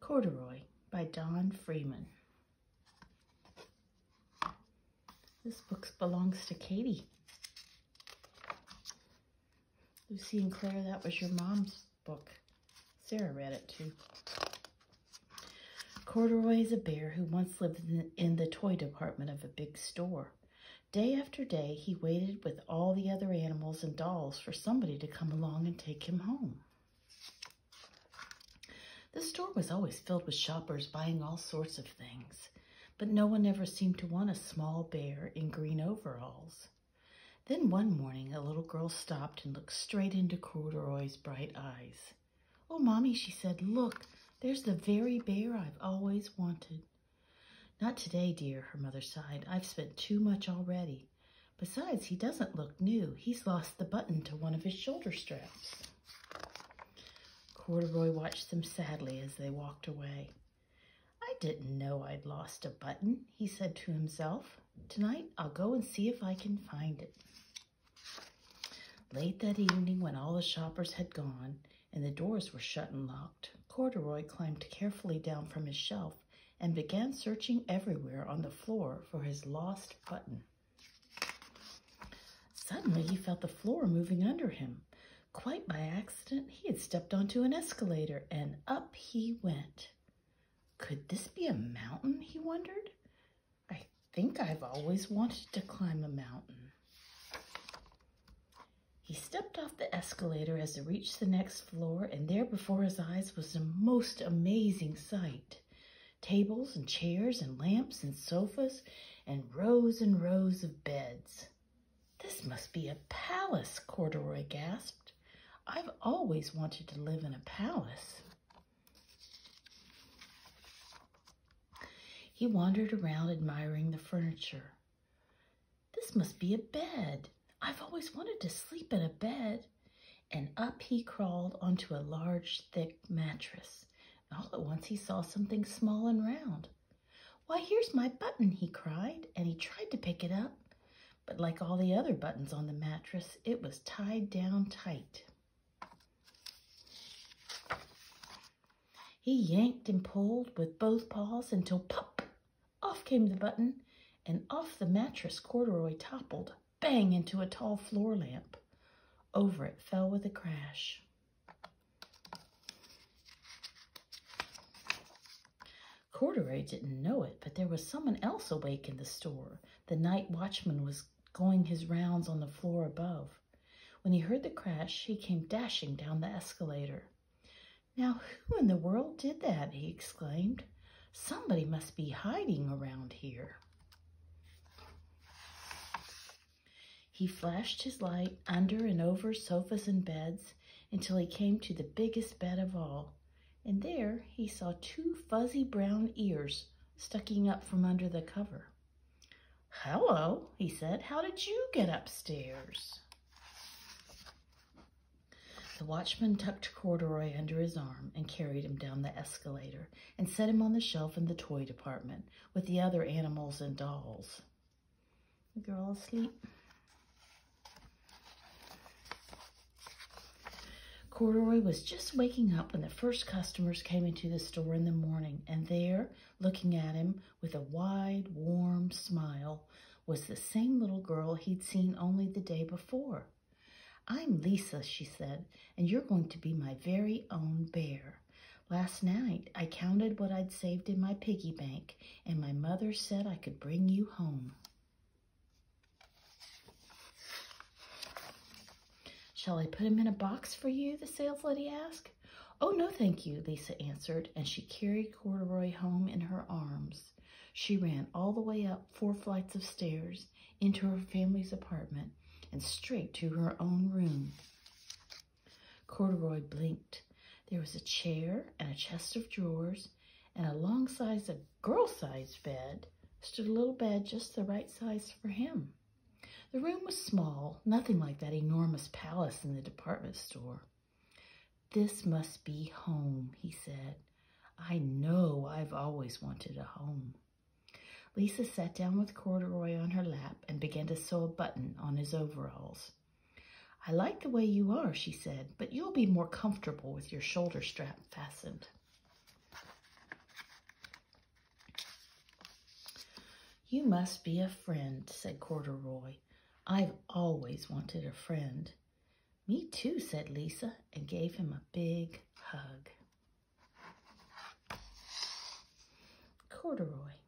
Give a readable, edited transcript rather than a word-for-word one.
Corduroy by Don Freeman. This book belongs to Katie. Lucy and Claire, that was your mom's book. Sarah read it too. Corduroy is a bear who once lived in the toy department of a big store. Day after day, he waited with all the other animals and dolls for somebody to come along and take him home. The store was always filled with shoppers buying all sorts of things, but no one ever seemed to want a small bear in green overalls. Then one morning, a little girl stopped and looked straight into Corduroy's bright eyes. "Oh, Mommy," she said, "look, there's the very bear I've always wanted." "Not today, dear," her mother sighed. "I've spent too much already. Besides, he doesn't look new. He's lost the button to one of his shoulder straps." Corduroy watched them sadly as they walked away. "I didn't know I'd lost a button," he said to himself. "Tonight, I'll go and see if I can find it." Late that evening, when all the shoppers had gone and the doors were shut and locked, Corduroy climbed carefully down from his shelf and began searching everywhere on the floor for his lost button. Suddenly, he felt the floor moving under him. Quite by accident, he had stepped onto an escalator, and up he went. Could this be a mountain, he wondered? I think I've always wanted to climb a mountain. He stepped off the escalator as he reached the next floor, and there before his eyes was a most amazing sight. Tables and chairs and lamps and sofas and rows of beds. "This must be a palace," Corduroy gasped. "I've always wanted to live in a palace." He wandered around admiring the furniture. "This must be a bed. I've always wanted to sleep in a bed." And up he crawled onto a large, thick mattress. All at once he saw something small and round. "Why, here's my button," he cried, and he tried to pick it up. But like all the other buttons on the mattress, it was tied down tight. He yanked and pulled with both paws until pop! Off came the button, and off the mattress Corduroy toppled, bang, into a tall floor lamp. Over it fell with a crash. Corduroy didn't know it, but there was someone else awake in the store. The night watchman was going his rounds on the floor above. When he heard the crash, he came dashing down the escalator. "Now, who in the world did that?" he exclaimed. "Somebody must be hiding around here." He flashed his light under and over sofas and beds until he came to the biggest bed of all. And there he saw two fuzzy brown ears sticking up from under the cover. "Hello," he said. "How did you get upstairs?" The watchman tucked Corduroy under his arm and carried him down the escalator and set him on the shelf in the toy department with the other animals and dolls. The girl asleep. Corduroy was just waking up when the first customers came into the store in the morning, and there, looking at him with a wide, warm smile, was the same little girl he'd seen only the day before. "I'm Lisa," she said, "and you're going to be my very own bear. Last night, I counted what I'd saved in my piggy bank, and my mother said I could bring you home." "Shall I put him in a box for you?" the saleslady asked. "Oh, no, thank you," Lisa answered, and she carried Corduroy home in her arms. She ran all the way up 4 flights of stairs into her family's apartment and straight to her own room. Corduroy blinked. There was a chair and a chest of drawers, and alongside a girl-sized bed stood a little bed just the right size for him. The room was small, nothing like that enormous palace in the department store. "This must be home," he said. "I know I've always wanted a home." Lisa sat down with Corduroy on her lap and began to sew a button on his overalls. "I like the way you are," she said, "but you'll be more comfortable with your shoulder strap fastened." "You must be a friend," said Corduroy. "I've always wanted a friend." "Me too," said Lisa, and gave him a big hug. Corduroy.